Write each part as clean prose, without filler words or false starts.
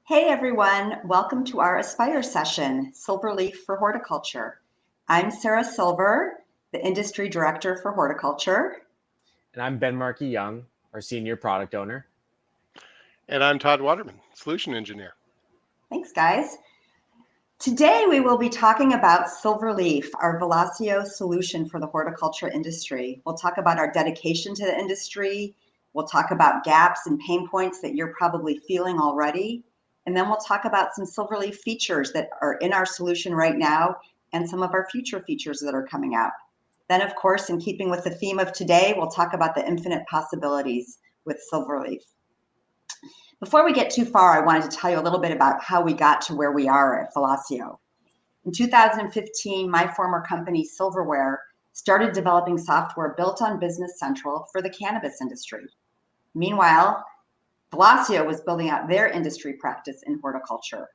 Hey everyone, welcome to our Aspire session, SilverLeaf for Horticulture. I'm Sarah Silver, the Industry Director for Horticulture. And I'm Ben Markey Young, our Senior Product Owner. And I'm Todd Waterman, Solution Engineer. Thanks, guys. Today we will be talking about SilverLeaf, our Velosio solution for the horticulture industry. We'll talk about our dedication to the industry. We'll talk about gaps and pain points that you're probably feeling already. And then we'll talk about some SilverLeaf features that are in our solution right now and some of our future features that are coming out. Then, of course, in keeping with the theme of today, we'll talk about the infinite possibilities with SilverLeaf. Before we get too far, I wanted to tell you a little bit about how we got to where we are at Velosio. In 2015, my former company, Silverware, started developing software built on Business Central for the cannabis industry. Meanwhile, Velosio was building out their industry practice in horticulture.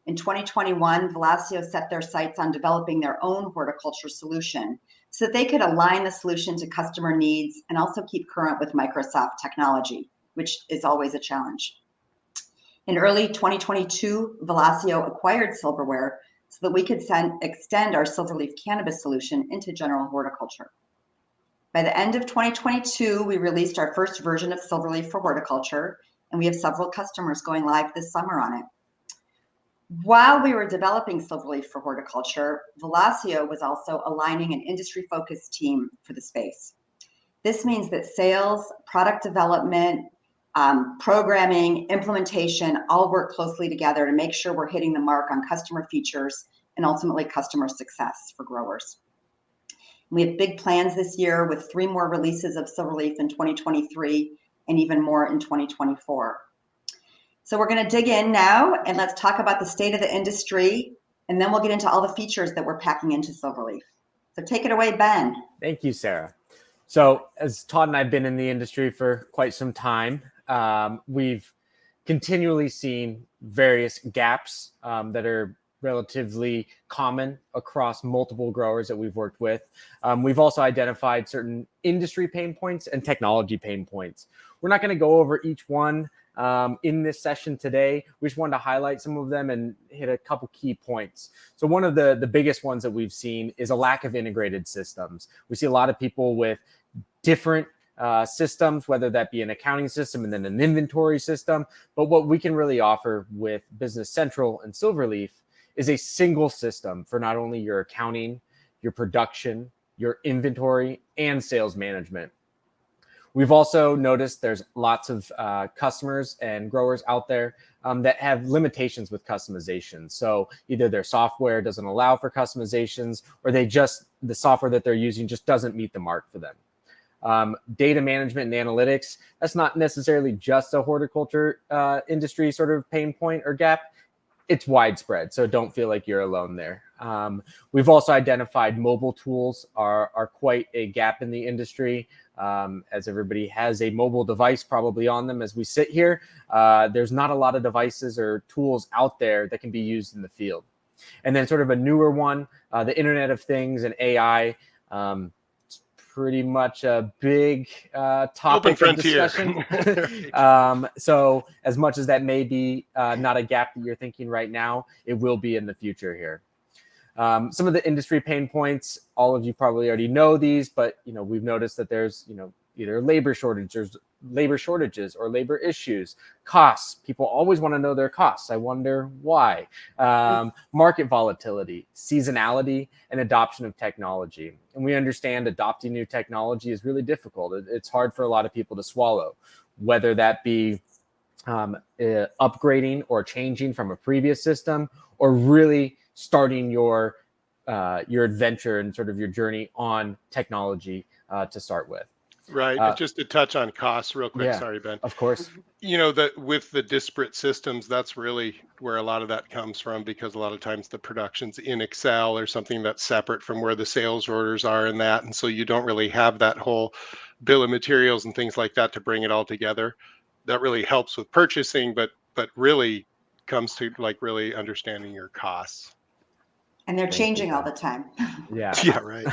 In 2021, Velosio set their sights on developing their own horticulture solution so that they could align the solution to customer needs and also keep current with Microsoft technology, which is always a challenge. In early 2022, Velosio acquired Silverware so that we could extend our SilverLeaf cannabis solution into general horticulture. By the end of 2022, we released our first version of SilverLeaf for horticulture, and we have several customers going live this summer on it. While we were developing SilverLeaf for horticulture, Velosio was also aligning an industry-focused team for the space. This means that sales, product development, programming, implementation all work closely together to make sure we're hitting the mark on customer features and ultimately customer success for growers. We have big plans this year with 3 more releases of SilverLeaf in 2023 and even more in 2024. So we're going to dig in now and let's talk about the state of the industry, and then we'll get into all the features that we're packing into SilverLeaf. So take it away, Ben. Thank you, Sarah. So as Todd and I have been in the industry for quite some time, we've continually seen various gaps that are relatively common across multiple growers that we've worked with. We've also identified certain industry pain points and technology pain points. We're not going to go over each one in this session today. We just wanted to highlight some of them and hit a couple key points. So one of the biggest ones that we've seen is a lack of integrated systems. We see a lot of people with different systems, whether that be an accounting system and then an inventory system. But what we can really offer with Business Central and SilverLeaf is a single system for not only your accounting, your production, your inventory, and sales management. We've also noticed there's lots of customers and growers out there that have limitations with customization. So either their software doesn't allow for customizations, or the software that they're using just doesn't meet the mark for them. Data management and analytics, that's not necessarily just a horticulture industry sort of pain point or gap. It's widespread, so don't feel like you're alone there. We've also identified mobile tools are quite a gap in the industry. As everybody has a mobile device probably on them as we sit here, there's not a lot of devices or tools out there that can be used in the field. And then sort of a newer one, the Internet of Things and AI. Pretty much a big topic of discussion. So as much as that may be not a gap that you're thinking right now, it will be in the future here. Some of the industry pain points, all of you probably already know these, but we've noticed that there's either labor shortages or labor issues, costs. People always want to know their costs. I wonder why. Market volatility, seasonality, and adoption of technology. And we understand adopting new technology is really difficult. It's hard for a lot of people to swallow, whether that be upgrading or changing from a previous system, or really starting your adventure and sort of your journey on technology to start with. Right. Just to touch on costs real quick. Yeah, sorry, Ben. Of course. That with the disparate systems, that's really where a lot of that comes from, because a lot of times the production's in Excel or something that's separate from where the sales orders are in that. And so you don't really have that whole bill of materials and things like that to bring it all together. That really helps with purchasing, but really comes to like really understanding your costs. And they're changing all the time. Yeah. Yeah, right.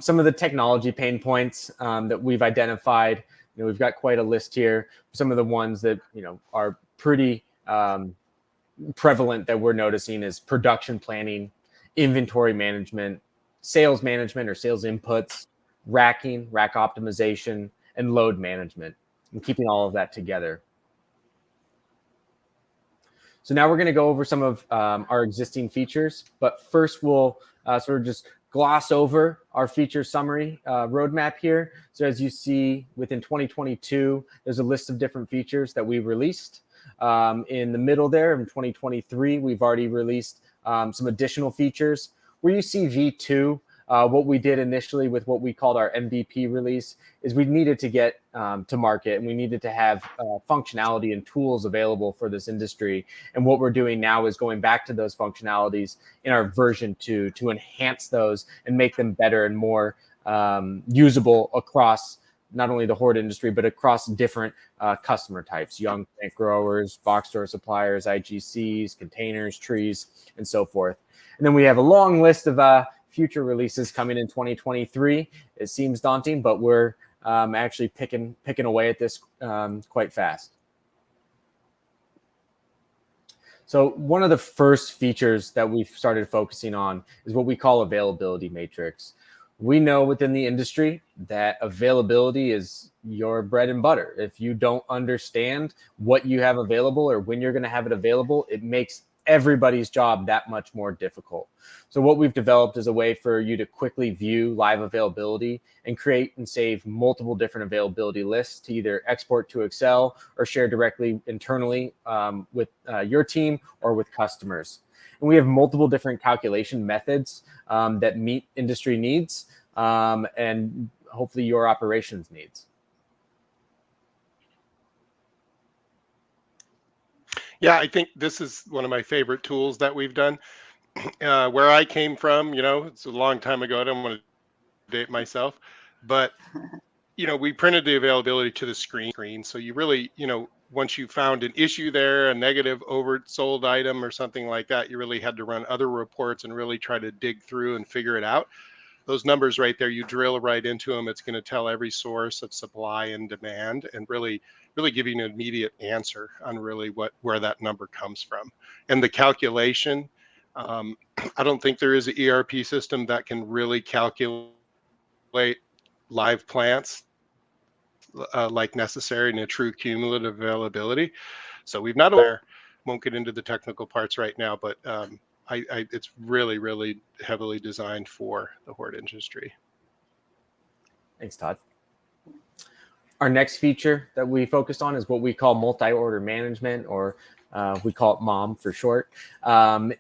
Some of the technology pain points that we've identified, we've got quite a list here. Some of the ones that are pretty prevalent that we're noticing is production planning, inventory management, sales management or sales inputs, racking, rack optimization, and load management, and keeping all of that together. So now we're going to go over some of our existing features, but first we'll sort of just gloss over our feature summary roadmap here. So as you see, within 2022, there's a list of different features that we released. In the middle there, in 2023, we've already released some additional features. Where you see V2, what we did initially with what we called our MVP release is we needed to get to market, and we needed to have functionality and tools available for this industry. And what we're doing now is going back to those functionalities in our version 2 to enhance those and make them better and more usable across not only the hort industry, but across different customer types: young plant growers, box store suppliers, IGCs, containers, trees, and so forth. And then we have a long list of future releases coming in 2023. It seems daunting, but we're actually picking away at this quite fast. So one of the first features that we've started focusing on is what we call availability matrix. We know within the industry that availability is your bread and butter. If you don't understand what you have available or when you're going to have it available, it makes everybody's job that much more difficult. So what we've developed is a way for you to quickly view live availability and create and save multiple different availability lists to either export to Excel or share directly internally with your team or with customers. And we have multiple different calculation methods that meet industry needs and hopefully your operations needs. Yeah, I think this is one of my favorite tools that we've done. Where I came from, it's a long time ago. I don't want to date myself, but we printed the availability to the screen. So you really, once you found an issue there, a negative oversold item or something like that, you really had to run other reports and really try to dig through and figure it out. Those numbers right there, you drill right into them. It's going to tell every source of supply and demand and really give you an immediate answer on really where that number comes from. And the calculation, I don't think there is an ERP system that can really calculate live plants like necessary in a true cumulative availability. So we've not there, won't get into the technical parts right now, but it's really, really heavily designed for the hort industry. Thanks, Todd. Our next feature that we focused on is what we call multi-order management, or we call it MOM for short.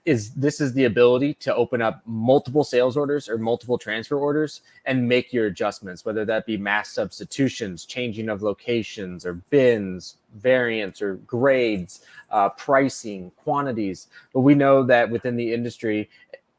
This is the ability to open up multiple sales orders or multiple transfer orders and make your adjustments, whether that be mass substitutions, changing of locations or bins, variants or grades, pricing, quantities. But we know that within the industry,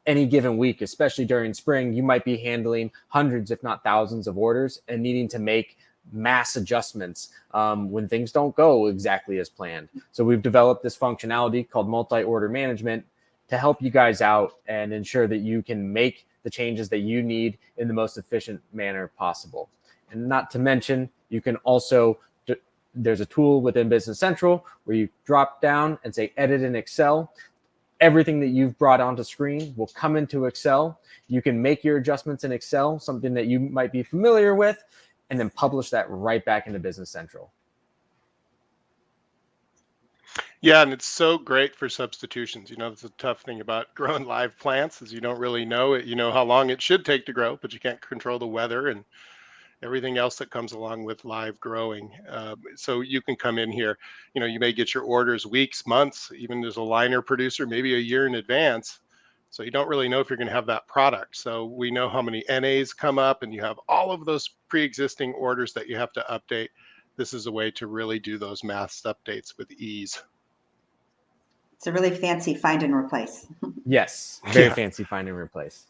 any given week, especially during spring, you might be handling hundreds, if not thousands of orders and needing to make mass adjustments when things don't go exactly as planned. So we've developed this functionality called multi-order management to help you guys out and ensure that you can make the changes that you need in the most efficient manner possible. And not to mention, you can also, there's a tool within Business Central where you drop down and say edit in Excel. Everything that you've brought onto screen will come into Excel. You can make your adjustments in Excel, something that you might be familiar with, and then publish that right back into Business Central. Yeah, and it's so great for substitutions. It's a tough thing about growing live plants is you don't really know it. You know how long it should take to grow, but you can't control the weather and everything else that comes along with live growing. So you can come in here, you may get your orders weeks, months, even as a liner producer, maybe a year in advance. So you don't really know if you're going to have that product. So we know how many NAs come up and you have all of those pre-existing orders that you have to update. This is a way to really do those mass updates with ease. It's a really fancy find and replace. Yes, very fancy find and replace.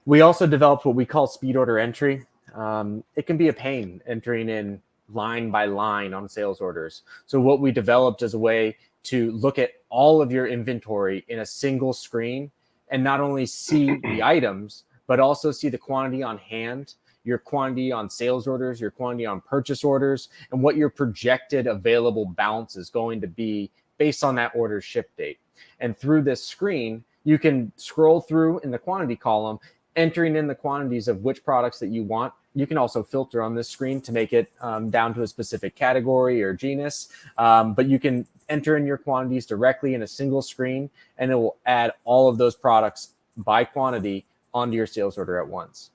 We also developed what we call speed order entry. It can be a pain entering in line by line on sales orders. So what we developed is a way to look at all of your inventory in a single screen and not only see the items, but also see the quantity on hand, your quantity on sales orders, your quantity on purchase orders, and what your projected available balance is going to be based on that order's ship date. And through this screen, you can scroll through in the quantity column, entering in the quantities of which products that you want. You can also filter on this screen to make it down to a specific category or genus, but you can enter in your quantities directly in a single screen, and it will add all of those products by quantity onto your sales order at once.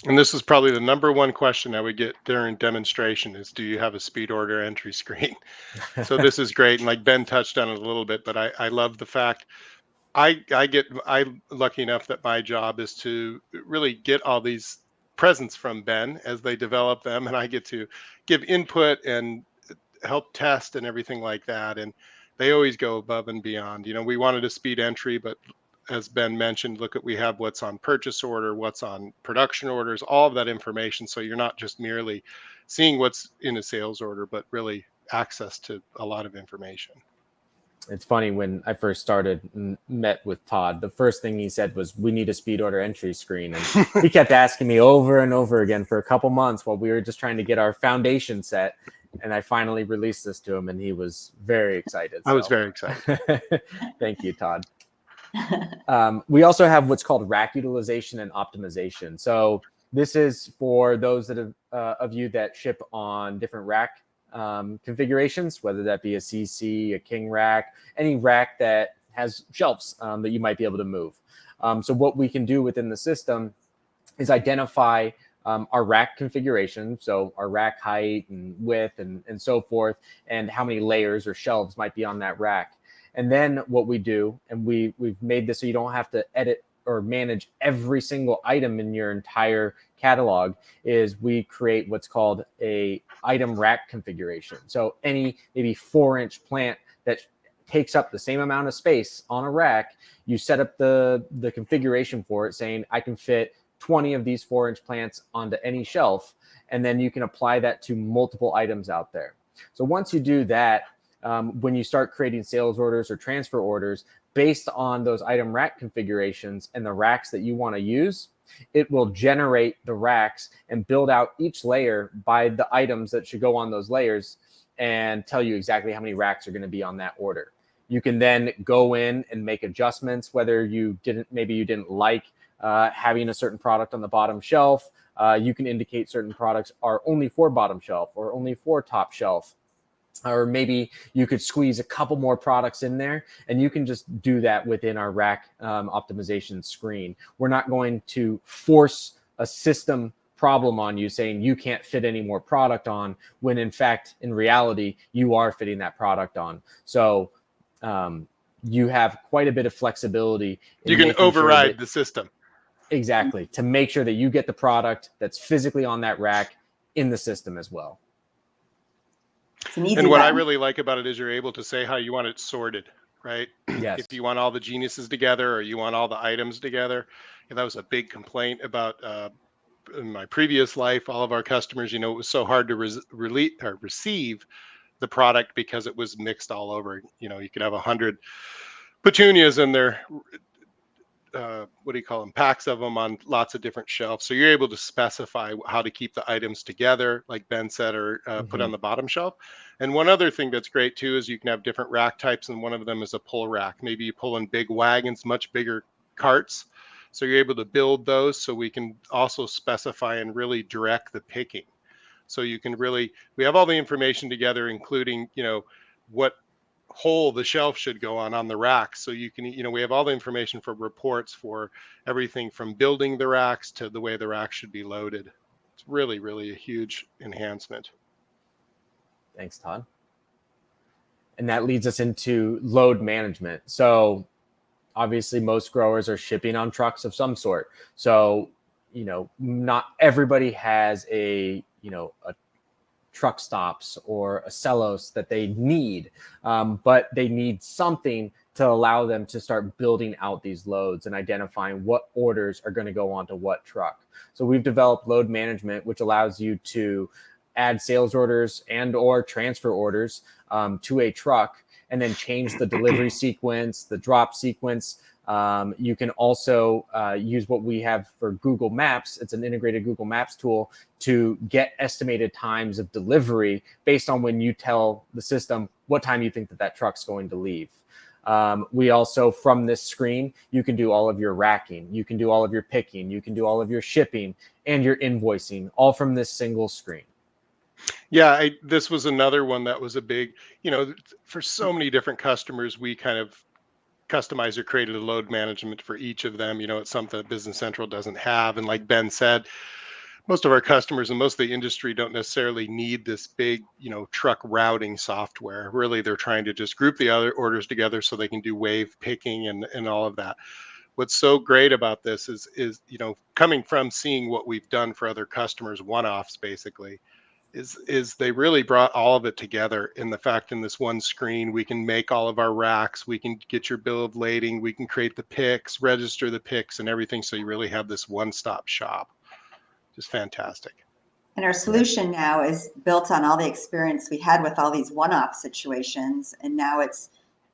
And this is probably the number one question I would get during demonstration is, do you have a speed order entry screen? So this is great. And like Ben touched on it a little bit, but I love the fact I'm lucky enough that my job is to really get all these presents from Ben as they develop them, and I get to give input and help test and everything like that. And they always go above and beyond. We wanted a speed entry, but as Ben mentioned, we have what's on purchase order, what's on production orders, all of that information. So you're not just merely seeing what's in a sales order, but really access to a lot of information. It's funny, when I first started and met with Todd, the first thing he said was, we need a speed order entry screen. And he kept asking me over and over again for a couple months while we were just trying to get our foundation set. And I finally released this to him, and he was very excited. I was very excited. Thank you, Todd. We also have what's called rack utilization and optimization. So this is for those that of you that ship on different rack configurations, whether that be a CC, a king rack, any rack that has shelves that you might be able to move. So what we can do within the system is identify our rack configuration, so our rack height and width and so forth, and how many layers or shelves might be on that rack. And then what we do, and we've made this so you don't have to edit or manage every single item in your entire catalog, is we create what's called a item rack configuration. So any maybe 4-inch plant that takes up the same amount of space on a rack, you set up the configuration for it, saying I can fit 20 of these 4-inch plants onto any shelf, and then you can apply that to multiple items out there. So once you do that, when you start creating sales orders or transfer orders based on those item rack configurations and the racks that you want to use, it will generate the racks and build out each layer by the items that should go on those layers and tell you exactly how many racks are going to be on that order. You can then go in and make adjustments, whether maybe you didn't like having a certain product on the bottom shelf. You can indicate certain products are only for bottom shelf or only for top shelf. Or maybe you could squeeze a couple more products in there, and you can just do that within our rack optimization screen. We're not going to force a system problem on you saying you can't fit any more product on, when in fact, in reality, you are fitting that product on. So you have quite a bit of flexibility. You can override the system. Exactly, to make sure that you get the product that's physically on that rack in the system as well. And what I really like about it is you're able to say how you want it sorted, right? Yes. If you want all the genuses together or you want all the items together. And that was a big complaint about in my previous life. All of our customers, it was so hard to receive the product because it was mixed all over. You could have 100 petunias in there. Packs of them on lots of different shelves. So you're able to specify how to keep the items together, like Ben said, or put on the bottom shelf. And one other thing that's great too is you can have different rack types, and one of them is a pull rack. Maybe you pull in big wagons, much bigger carts. So you're able to build those, so we can also specify and really direct the picking. So you can we have all the information together, including, what hole the shelf should go on the rack. So you can, we have all the information for reports for everything from building the racks to the way the rack should be loaded. It's really, really a huge enhancement. Thanks, Todd. And that leads us into load management. So obviously most growers are shipping on trucks of some sort. So, not everybody has a truck stops or a Celos that they need, but they need something to allow them to start building out these loads and identifying what orders are going to go onto what truck. So we've developed load management, which allows you to add sales orders and or transfer orders to a truck, and then change the delivery sequence, the drop sequence, You can also use what we have for Google Maps. It's an integrated Google Maps tool to get estimated times of delivery based on when you tell the system what time you think that truck's going to leave. We also, from this screen, you can do all of your racking, you can do all of your picking, you can do all of your shipping and your invoicing, all from this single screen. Yeah, this was another one that was a big, for so many different customers, we kind of customized or created a load management for each of them. It's something that Business Central doesn't have. And like Ben said, most of our customers and most of the industry don't necessarily need this big, truck routing software. Really, they're trying to just group the other orders together so they can do wave picking and all of that. What's so great about this is coming from seeing what we've done for other customers, one-offs basically, is they really brought all of it together in the fact in this one screen. We can make all of our racks, we can get your bill of lading, we can create the picks, register the picks and everything. So you really have this one-stop shop. Just fantastic. And our solution now is built on all the experience we had with all these one-off situations. And now it's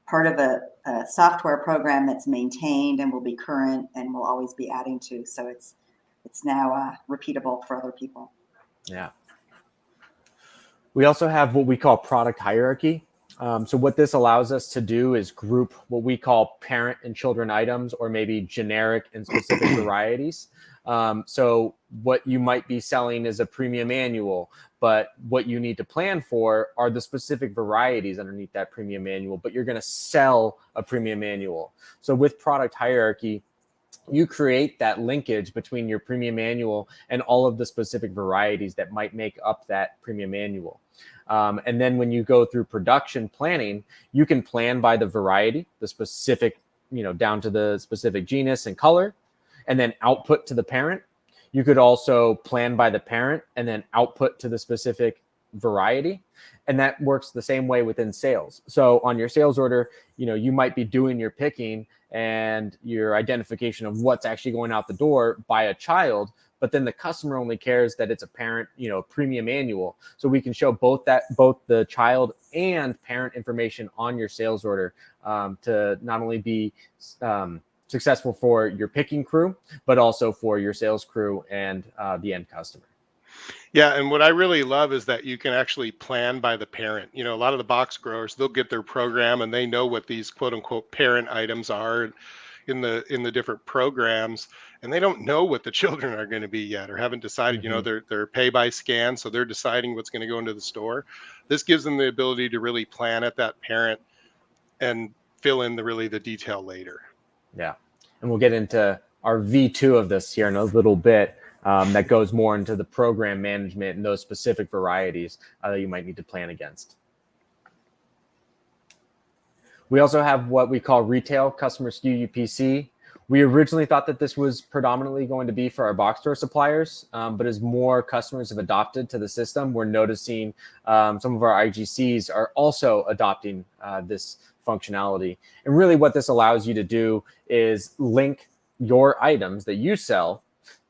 part of a software program that's maintained and will be current and will always be adding to. So it's now repeatable for other people. Yeah. We also have what we call product hierarchy. So what this allows us to do is group what we call parent and children items, or maybe generic and specific varieties. So what you might be selling is a premium annual, but what you need to plan for are the specific varieties underneath that premium annual, but you're going to sell a premium annual. So with product hierarchy, you create that linkage between your premium annual and all of the specific varieties that might make up that premium annual. And then when you go through production planning, you can plan by the variety, the specific, down to the specific genus and color, and then output to the parent. You could also plan by the parent and then output to the specific variety. And that works the same way within sales. So on your sales order, you might be doing your picking and your identification of what's actually going out the door by a child, but then the customer only cares that it's a parent, premium annual. So we can show both the child and parent information on your sales order to not only be successful for your picking crew, but also for your sales crew and the end customer. Yeah, and what I really love is that you can actually plan by the parent. A lot of the box growers, they'll get their program and they know what these quote unquote parent items are in the different programs, and they don't know what the children are going to be yet or haven't decided. They're pay by scan, so they're deciding what's going to go into the store. This gives them the ability to really plan at that parent and fill in the detail later. Yeah, and we'll get into our V2 of this here in a little bit. That goes more into the program management and those specific varieties that you might need to plan against. We also have what we call retail customer SKU UPC. We originally thought that this was predominantly going to be for our box store suppliers, but as more customers have adopted to the system, we're noticing some of our IGCs are also adopting this functionality. And really what this allows you to do is link your items that you sell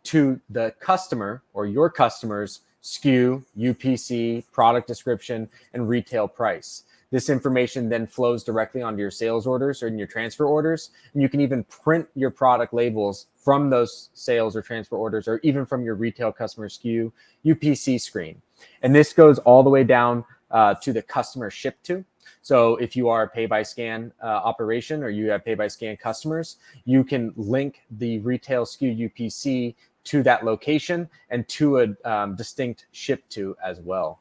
to the customer or your customer's SKU, UPC, product description, and retail price. This information then flows directly onto your sales orders or in your transfer orders. And you can even print your product labels from those sales or transfer orders, or even from your retail customer SKU UPC screen. And this goes all the way down to the customer ship to. So if you are a pay-by-scan operation, or you have pay-by-scan customers, you can link the retail SKU UPC to that location and to a distinct ship to as well.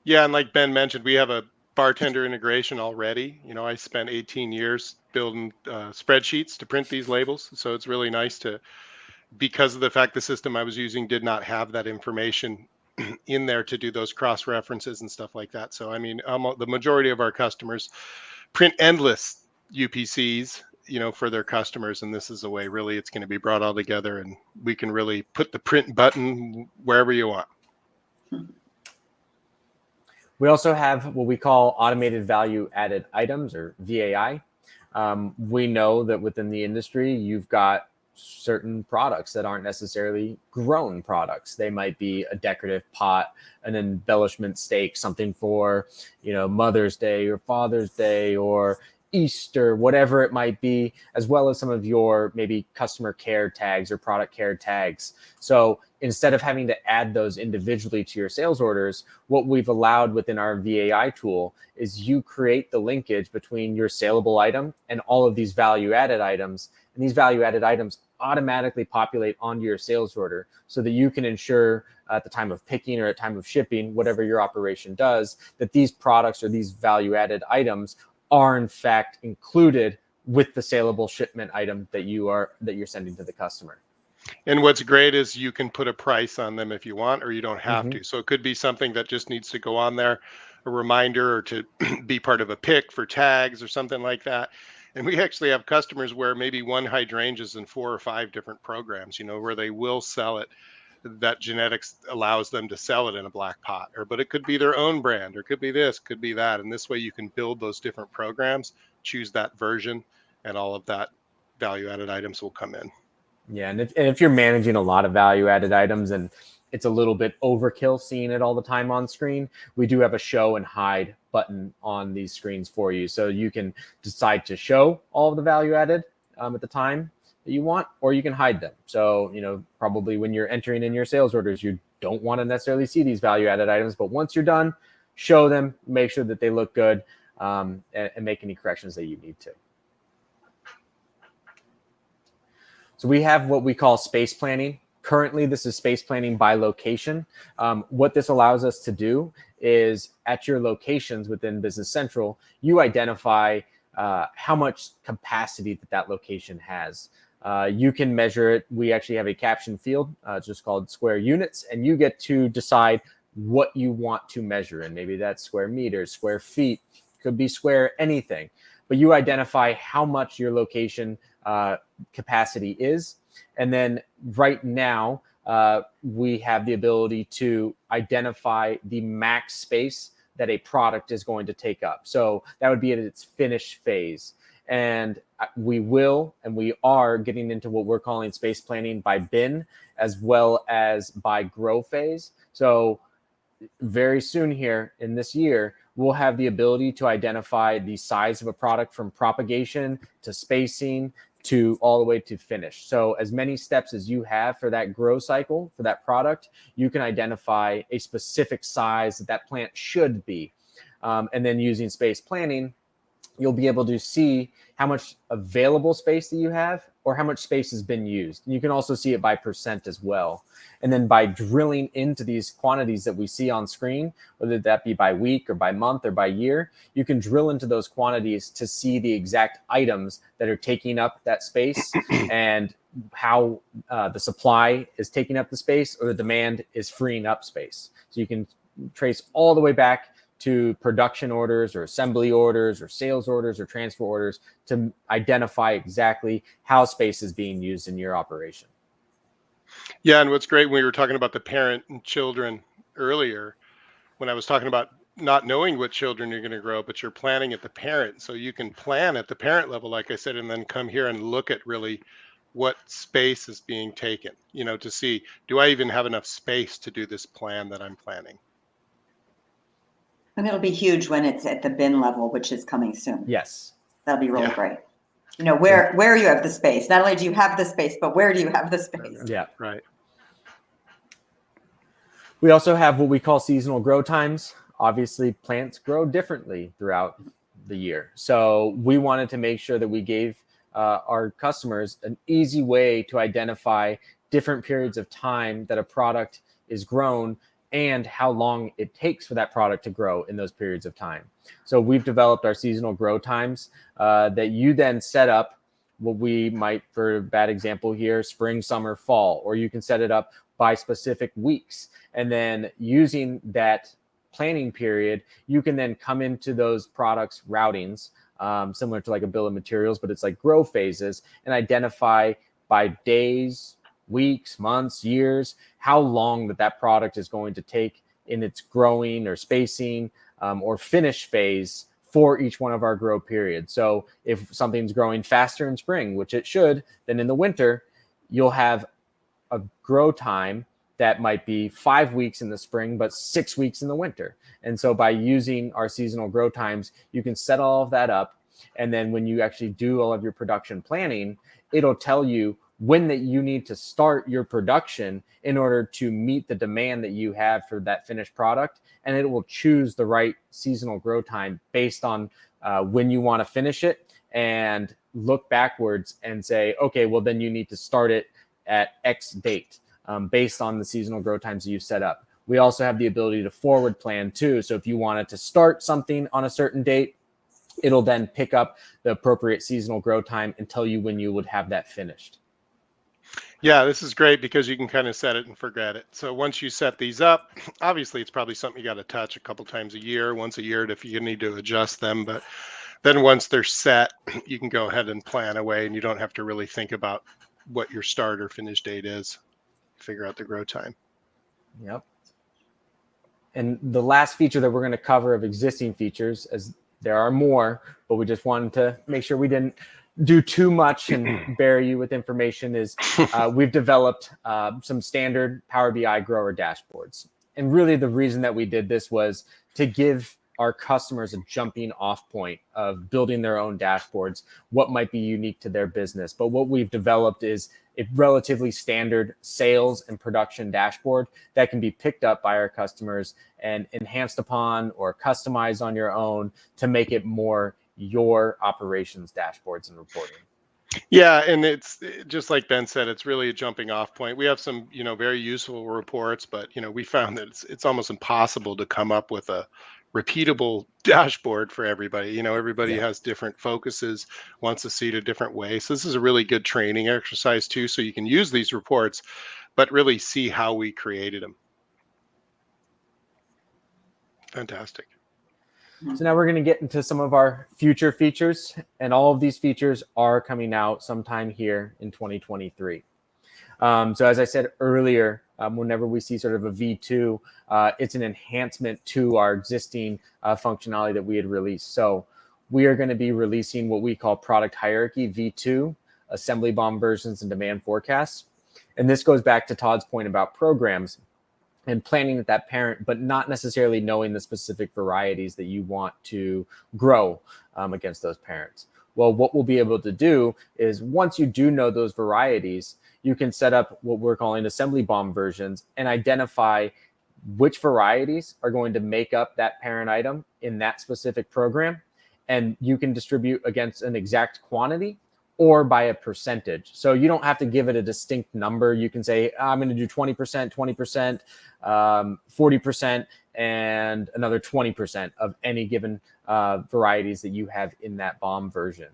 Yeah, and like Ben mentioned, we have a bartender integration already. I spent 18 years building spreadsheets to print these labels. So it's really nice because of the fact the system I was using did not have that information in there to do those cross references and stuff like that. So, the majority of our customers print endless UPCs, for their customers. And this is a way really it's going to be brought all together, and we can really put the print button wherever you want. We also have what we call automated value added items, or VAI. We know that within the industry, you've got certain products that aren't necessarily grown products. They might be a decorative pot, an embellishment stake, something for, Mother's Day or Father's Day, or Easter, whatever it might be, as well as some of your maybe customer care tags or product care tags. So instead of having to add those individually to your sales orders, what we've allowed within our VAI tool is you create the linkage between your saleable item and all of these value-added items. And these value-added items automatically populate onto your sales order so that you can ensure at the time of picking or at time of shipping, whatever your operation does, that these products or these value-added items are in fact included with the saleable shipment item that you're sending to the customer. And what's great is you can put a price on them if you want, or you don't have to. So it could be something that just needs to go on there, a reminder, or to be part of a pick for tags or something like that. And we actually have customers where maybe one hydrangea is in 4 or 5 different programs, where they will sell it. That genetics allows them to sell it in a black pot, but it could be their own brand, or it could be this, could be that. And this way you can build those different programs, choose that version, and all of that value-added items will come in. Yeah, and if you're managing a lot of value-added items and it's a little bit overkill seeing it all the time on screen, we do have a show and hide button on these screens for you. So you can decide to show all of the value-added at the time that you want, or you can hide them. So, probably when you're entering in your sales orders, you don't want to necessarily see these value-added items, but once you're done, show them, make sure that they look good, and make any corrections that you need to. So we have what we call space planning. Currently, this is space planning by location. What this allows us to do is at your locations within Business Central, you identify how much capacity that location has. You can measure it. We actually have a caption field, just called square units, and you get to decide what you want to measure. And maybe that's square meters, square feet, could be square anything. But you identify how much your location capacity is. And then right now, we have the ability to identify the max space that a product is going to take up. So that would be at its finish phase. And we are getting into what we're calling space planning by bin as well as by grow phase. So very soon here in this year, we'll have the ability to identify the size of a product from propagation to spacing to all the way to finish. So as many steps as you have for that grow cycle for that product, you can identify a specific size that plant should be. And then using space planning, you'll be able to see how much available space that you have or how much space has been used. And you can also see it by percent as well. And then by drilling into these quantities that we see on screen, whether that be by week or by month or by year, you can drill into those quantities to see the exact items that are taking up that space and how the supply is taking up the space or the demand is freeing up space. So you can trace all the way back to production orders or assembly orders or sales orders or transfer orders to identify exactly how space is being used in your operation. Yeah, and what's great when we were talking about the parent and children earlier, when I was talking about not knowing what children you're going to grow, but you're planning at the parent. So you can plan at the parent level, like I said, and then come here and look at really what space is being taken, to see, do I even have enough space to do this plan that I'm planning? And it'll be huge when it's at the bin level, which is coming soon. Yes. That'll be really great. Where you have the space. Not only do you have the space, but where do you have the space? Yeah. Right. We also have what we call seasonal grow times. Obviously, plants grow differently throughout the year. So we wanted to make sure that we gave our customers an easy way to identify different periods of time that a product is grown and how long it takes for that product to grow in those periods of time. So we've developed our seasonal grow times that you then set up what we might, for a bad example here, spring, summer, fall, or you can set it up by specific weeks. And then using that planning period, you can then come into those products routings, similar to like a bill of materials, but it's like grow phases, and identify by days, weeks, months, years, how long that product is going to take in its growing or spacing or finish phase for each one of our grow periods. So if something's growing faster in spring, which it should, then in the winter, you'll have a grow time that might be 5 weeks in the spring, but 6 weeks in the winter. And so by using our seasonal grow times, you can set all of that up And then when you actually do all of your production planning, it'll tell you when that you need to start your production in order to meet the demand that you have for that finished product. And it will choose the right seasonal grow time based on when you want to finish it, and look backwards and say, okay, well, then you need to start it at X date based on the seasonal grow times that you set up. We also have the ability to forward plan too. So if you wanted to start something on a certain date, it'll then pick up the appropriate seasonal grow time and tell you when you would have that finished. Yeah, this is great because you can kind of set it and forget it. So once you set these up, obviously it's probably something you got to touch a couple times a year, once a year if you need to adjust them. But then once they're set, you can go ahead and plan away, and you don't have to really think about what your start or finish date is. Figure out the grow time. Yep. And the last feature that we're going to cover of existing features, as there are more, but we just wanted to make sure we didn't do too much and bury you with information, is we've developed some standard Power BI grower dashboards. And really the reason that we did this was to give our customers a jumping off point of building their own dashboards, what might be unique to their business. But what we've developed is a relatively standard sales and production dashboard that can be picked up by our customers and enhanced upon or customized on your own to make it more your operations dashboards and reporting. Yeah, and it's just like Ben said, it's really a jumping off point. We have some, very useful reports, but we found that it's almost impossible to come up with a repeatable dashboard for everybody. Everybody has different focuses, wants to see it a different way. So this is a really good training exercise too, so you can use these reports, but really see how we created them. Fantastic. So now we're going to get into some of our future features, and all of these features are coming out sometime here in 2023. So as I said earlier, whenever we see sort of a V2, it's an enhancement to our existing functionality that we had released. So we are going to be releasing what we call product hierarchy V2, assembly BOM versions, and demand forecasts. And this goes back to Todd's point about programs and planning with that parent, but not necessarily knowing the specific varieties that you want to grow against those parents. Well, what we'll be able to do is, once you do know those varieties, you can set up what we're calling assembly BOM versions and identify which varieties are going to make up that parent item in that specific program. And you can distribute against an exact quantity or by a percentage. So you don't have to give it a distinct number. You can say, I'm going to do 20%, 20%, 40%, and another 20% of any given varieties that you have in that BOM version.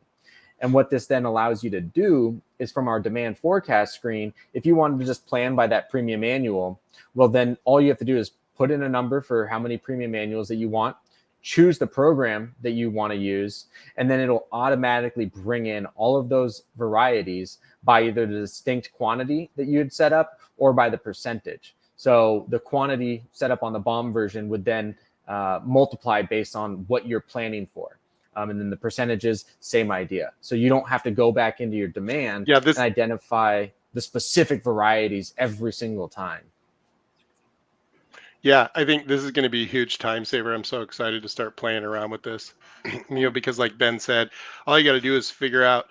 And what this then allows you to do is, from our demand forecast screen, if you wanted to just plan by that premium annual, well, then all you have to do is put in a number for how many premium annuals that you want, choose the program that you want to use, and then it'll automatically bring in all of those varieties by either the distinct quantity that you had set up or by the percentage. So the quantity set up on the BOM version would then multiply based on what you're planning for. And then the percentages, same idea. So you don't have to go back into your demand and identify the specific varieties every single time. Yeah, I think this is going to be a huge time saver. I'm so excited to start playing around with this, because like Ben said, all you got to do is figure out,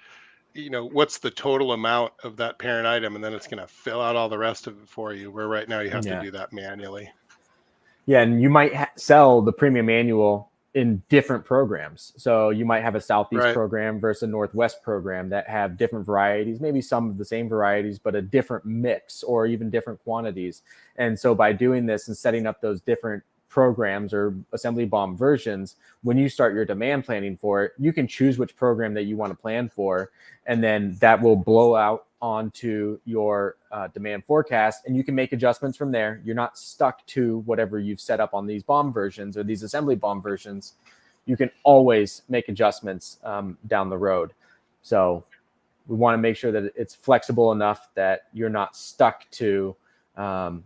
what's the total amount of that parent item, and then it's going to fill out all the rest of it for you, where right now you have to do that manually. Yeah, and you might sell the premium annual in different programs. So you might have a Southeast program versus a Northwest program that have different varieties, maybe some of the same varieties, but a different mix or even different quantities. And so by doing this and setting up those different programs or assembly BOM versions, when you start your demand planning for it, you can choose which program that you want to plan for, and then that will blow out onto your demand forecast, and you can make adjustments from there. You're not stuck to whatever you've set up on these BOM versions or these assembly BOM versions. You can always make adjustments down the road. So we want to make sure that it's flexible enough that you're not stuck to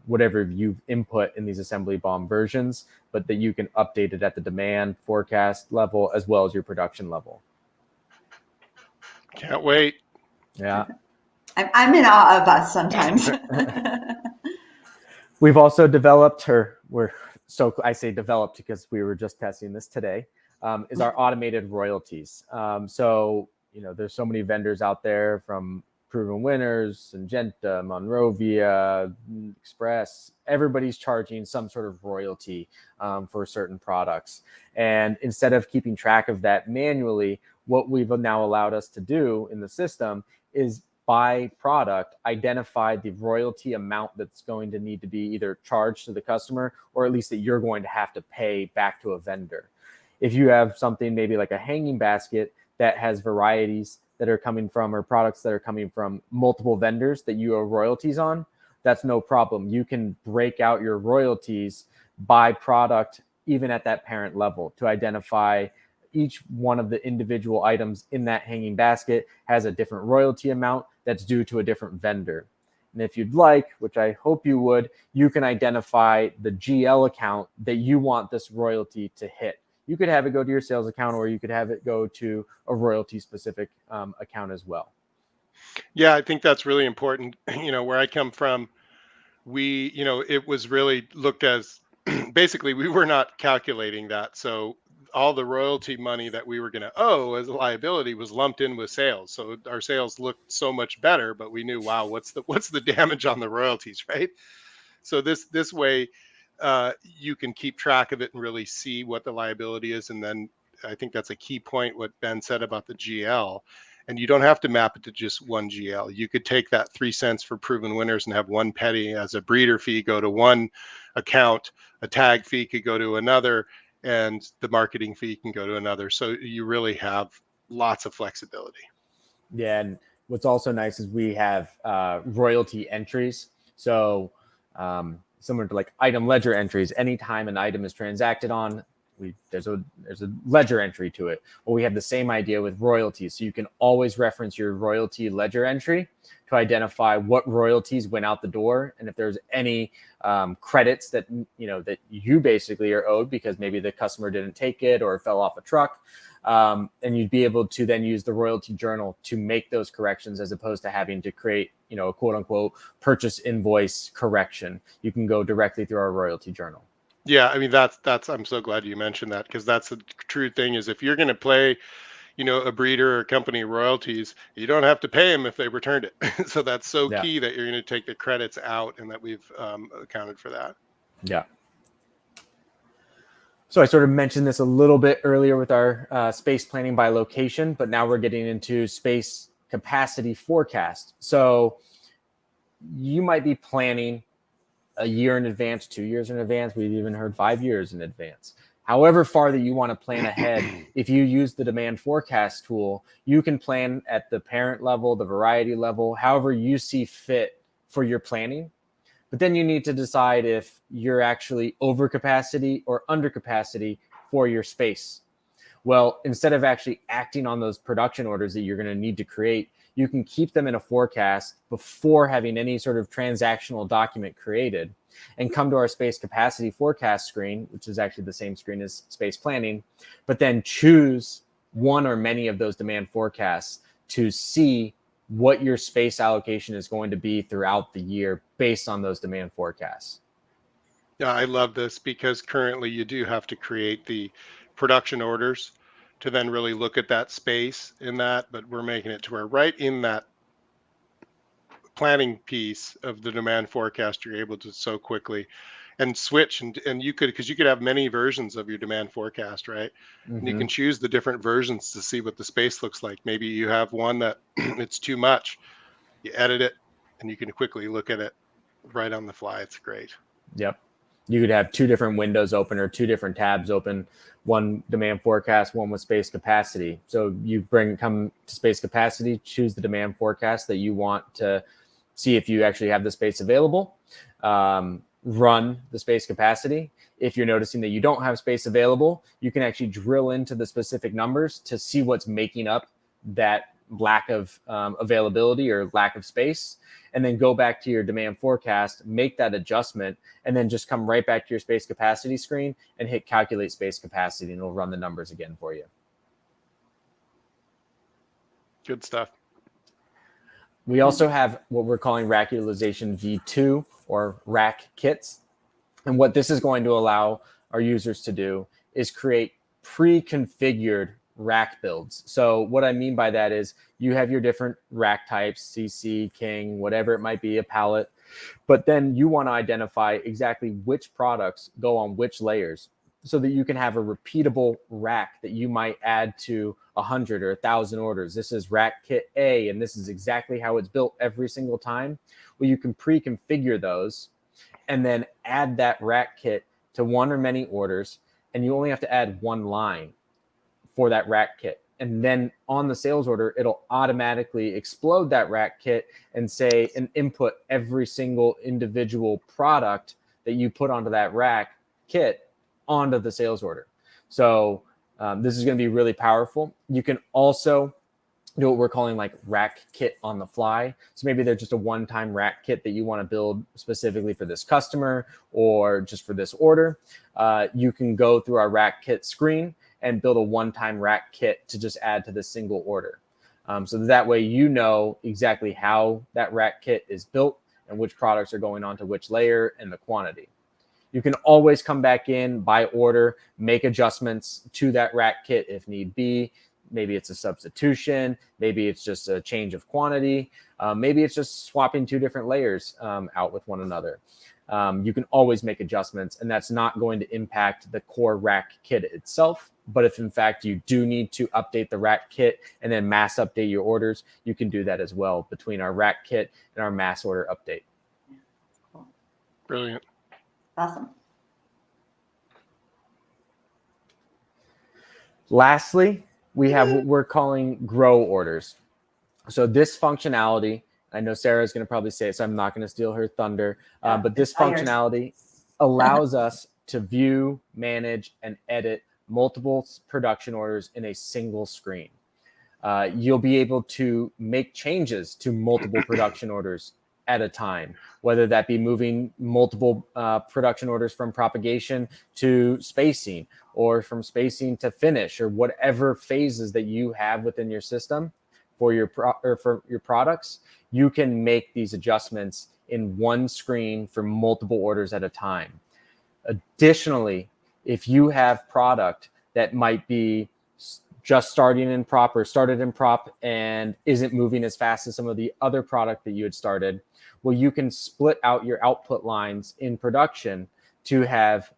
whatever you've input in these assembly BOM versions, but that you can update it at the demand forecast level as well as your production level. Can't wait. Yeah. I'm in awe of us sometimes. We've also developed, I say developed because we were just testing this today, is our automated royalties. So, there's so many vendors out there, from Proven Winners, Syngenta, Monrovia, Express. Everybody's charging some sort of royalty for certain products. And instead of keeping track of that manually, what we've now allowed us to do in the system is, by product, identify the royalty amount that's going to need to be either charged to the customer, or at least that you're going to have to pay back to a vendor. If you have something maybe like a hanging basket that has varieties that are coming from, or products that are coming from multiple vendors that you owe royalties on, that's no problem. You can break out your royalties by product, even at that parent level, to identify each one of the individual items in that hanging basket has a different royalty amount that's due to a different vendor. And if you'd like, which I hope you would, you can identify the GL account that you want this royalty to hit. You could have it go to your sales account, or you could have it go to a royalty specific account as well. Yeah, I think that's really important. Where I come from, it was really looked as basically we were not calculating that. So all the royalty money that we were going to owe as a liability was lumped in with sales. So our sales looked so much better, but we knew, wow, what's the damage on the royalties, right? So this way, you can keep track of it and really see what the liability is. And then I think that's a key point, what Ben said about the GL. And you don't have to map it to just one GL. You could take that 3 cents for Proven Winners and have 1 penny as a breeder fee go to one account, a tag fee could go to another, and the marketing fee can go to another. So you really have lots of flexibility. Yeah, and what's also nice is we have royalty entries. So similar to like item ledger entries, anytime an item is transacted on, there's a ledger entry to it. Well, we have the same idea with royalties. So you can always reference your royalty ledger entry to identify what royalties went out the door, and if there's any credits that that you basically are owed because maybe the customer didn't take it or fell off a truck. And you'd be able to then use the royalty journal to make those corrections, as opposed to having to create, a quote unquote purchase invoice correction. You can go directly through our royalty journal. Yeah, I mean, that's I'm so glad you mentioned that, because that's the true thing is, if you're going to play, a breeder or company royalties, you don't have to pay them if they returned it. So that's so key that you're going to take the credits out, and that we've accounted for that. Yeah. So I sort of mentioned this a little bit earlier with our space planning by location, but now we're getting into space capacity forecast. So you might be planning a year in advance, 2 years in advance. We've even heard 5 years in advance. However far that you want to plan ahead, if you use the demand forecast tool, you can plan at the parent level, the variety level, however you see fit for your planning. But then you need to decide if you're actually over capacity or under capacity for your space. Well, instead of actually acting on those production orders that you're going to need to create, you can keep them in a forecast before having any sort of transactional document created, and come to our space capacity forecast screen, which is actually the same screen as space planning, but then choose one or many of those demand forecasts to see what your space allocation is going to be throughout the year based on those demand forecasts. Yeah, I love this, because currently you do have to create the production orders to then really look at that space in that, but we're making it to where right in that planning piece of the demand forecast, you're able to so quickly and switch, and you could have many versions of your demand forecast, right? Mm-hmm. And you can choose the different versions to see what the space looks like. Maybe you have one that it's too much, you edit it, and you can quickly look at it right on the fly. It's great. Yep. You could have 2 different windows open, or 2 different tabs open, one demand forecast, one with space capacity. So you come to space capacity, choose the demand forecast that you want to see if you actually have the space available, run the space capacity. If you're noticing that you don't have space available, you can actually drill into the specific numbers to see what's making up that lack of availability or lack of space, and then go back to your demand forecast, make that adjustment, and then just come right back to your space capacity screen and hit calculate space capacity, and it'll run the numbers again for you. Good stuff. We also have what we're calling Rack Utilization V2 or Rack Kits. And what this is going to allow our users to do is create pre-configured rack builds. So what I mean by that is you have your different rack types, CC, King, whatever it might be, a pallet, but then you want to identify exactly which products go on which layers so that you can have a repeatable rack that you might add to 100 or 1,000 orders. This is rack kit A, and this is exactly how it's built every single time. Well, you can pre-configure those and then add that rack kit to one or many orders, and you only have to add one line for that rack kit. And then on the sales order, it'll automatically explode that rack kit and say and input every single individual product that you put onto that rack kit onto the sales order. So this is going to be really powerful. You can also do what we're calling like rack kit on the fly. So maybe they're just a one-time rack kit that you want to build specifically for this customer or just for this order. You can go through our rack kit screen and build a one-time rack kit to just add to the single order. So that way you know exactly how that rack kit is built and which products are going on to which layer and the quantity. You can always come back in by order, make adjustments to that rack kit if need be. Maybe it's a substitution. Maybe it's just a change of quantity. Maybe it's just swapping two different layers out with one another. You can always make adjustments, and that's not going to impact the core rack kit itself. But if in fact you do need to update the rack kit and then mass update your orders, you can do that as well between our rack kit and our mass order update. Cool. Brilliant. Awesome. Lastly, we have what we're calling grow orders. So this functionality, I know Sarah's going to probably say it, so I'm not going to steal her thunder, but this functionality allows us to view, manage, and edit multiple production orders in a single screen. You'll be able to make changes to multiple production orders at a time, whether that be moving multiple production orders from propagation to spacing, or from spacing to finish, or whatever phases that you have within your system for your for your products. You can make these adjustments in one screen for multiple orders at a time. Additionally, if you have product that might be just started in prop and isn't moving as fast as some of the other product that you had started, well, you can split out your output lines in production to have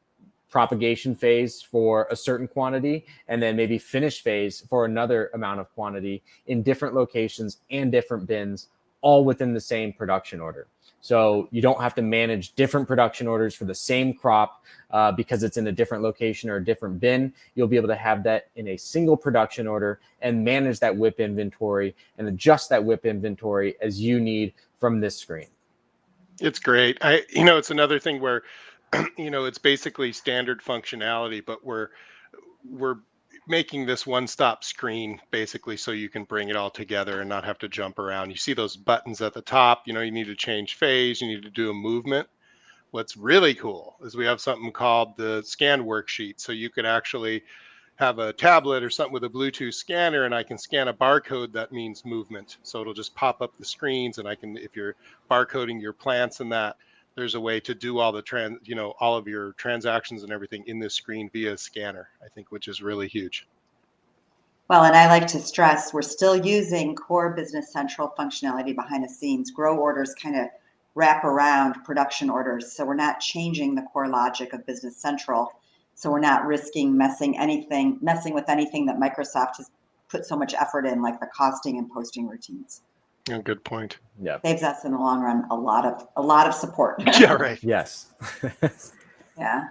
propagation phase for a certain quantity and then maybe finish phase for another amount of quantity in different locations and different bins, all within the same production order. So you don't have to manage different production orders for the same crop because it's in a different location or a different bin. You'll be able to have that in a single production order and manage that WIP inventory and adjust that WIP inventory as you need from this screen. It's great. It's another thing where, it's basically standard functionality, but we're making this one-stop screen basically so you can bring it all together and not have to jump around. You see those buttons at the top, you need to change phase, you need to do a movement. What's really cool is we have something called the scan worksheet. So you could actually have a tablet or something with a Bluetooth scanner, and I can scan a barcode that means movement. So it'll just pop up the screens, and I can, if you're barcoding your plants and that, there's a way to do all the all of your transactions and everything in this screen via scanner, I think, which is really huge. Well, and I like to stress, we're still using core Business Central functionality behind the scenes. Grow orders kind of wrap around production orders. So we're not changing the core logic of Business Central. So we're not risking messing with anything that Microsoft has put so much effort in, like the costing and posting routines. Yeah, good point. Yeah. Saves us in the long run a lot of support. Yeah, right. Yes. Yeah.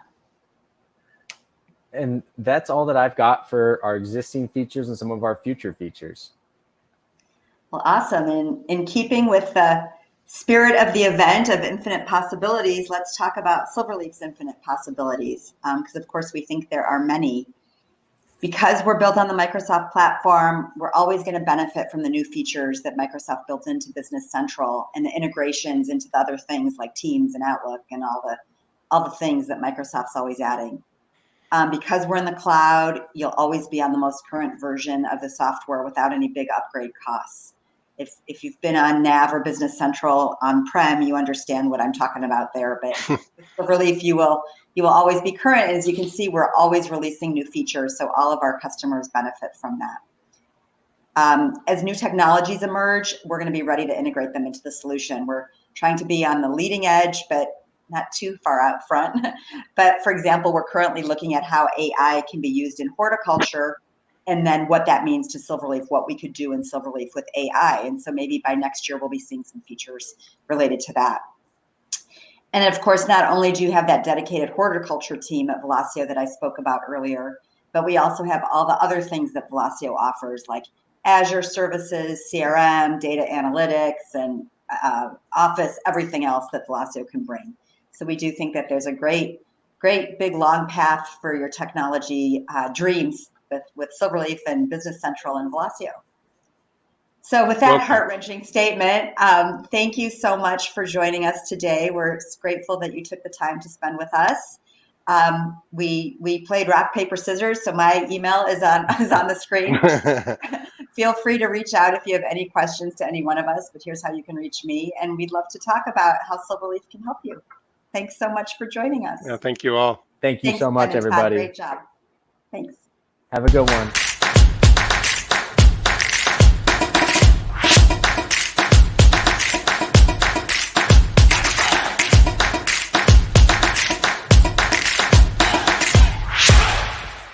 And that's all that I've got for our existing features and some of our future features. Well, awesome. And in keeping with the spirit of the event of infinite possibilities, let's talk about SilverLeaf's infinite possibilities. Because of course we think there are many. Because we're built on the Microsoft platform, we're always going to benefit from the new features that Microsoft built into Business Central and the integrations into the other things like Teams and Outlook and all the things that Microsoft's always adding. Because we're in the cloud, you'll always be on the most current version of the software without any big upgrade costs. If you've been on Nav or Business Central on-prem, you understand what I'm talking about there. But with SilverLeaf, you will you will always be current. As you can see, we're always releasing new features, so all of our customers benefit from that. As new technologies emerge, we're going to be ready to integrate them into the solution. We're trying to be on the leading edge, but not too far out front. But for example, we're currently looking at how AI can be used in horticulture, and then what that means to SilverLeaf, what we could do in SilverLeaf with AI. And so maybe by next year, we'll be seeing some features related to that. And of course, not only do you have that dedicated horticulture team at Velosio that I spoke about earlier, but we also have all the other things that Velosio offers, like Azure services, CRM, data analytics, and Office, everything else that Velosio can bring. So we do think that there's a great, big, long path for your technology dreams with SilverLeaf and Business Central and Velosio. So with that heart-wrenching statement, thank you so much for joining us today. We're grateful that you took the time to spend with us. We played rock, paper, scissors, so my email is on the screen. Feel free to reach out if you have any questions to any one of us, but here's how you can reach me, and we'd love to talk about how SilverLeaf can help you. Thanks so much for joining us. Yeah, thank you all. Thank you so much, everybody. Great job. Thanks. Have a good one.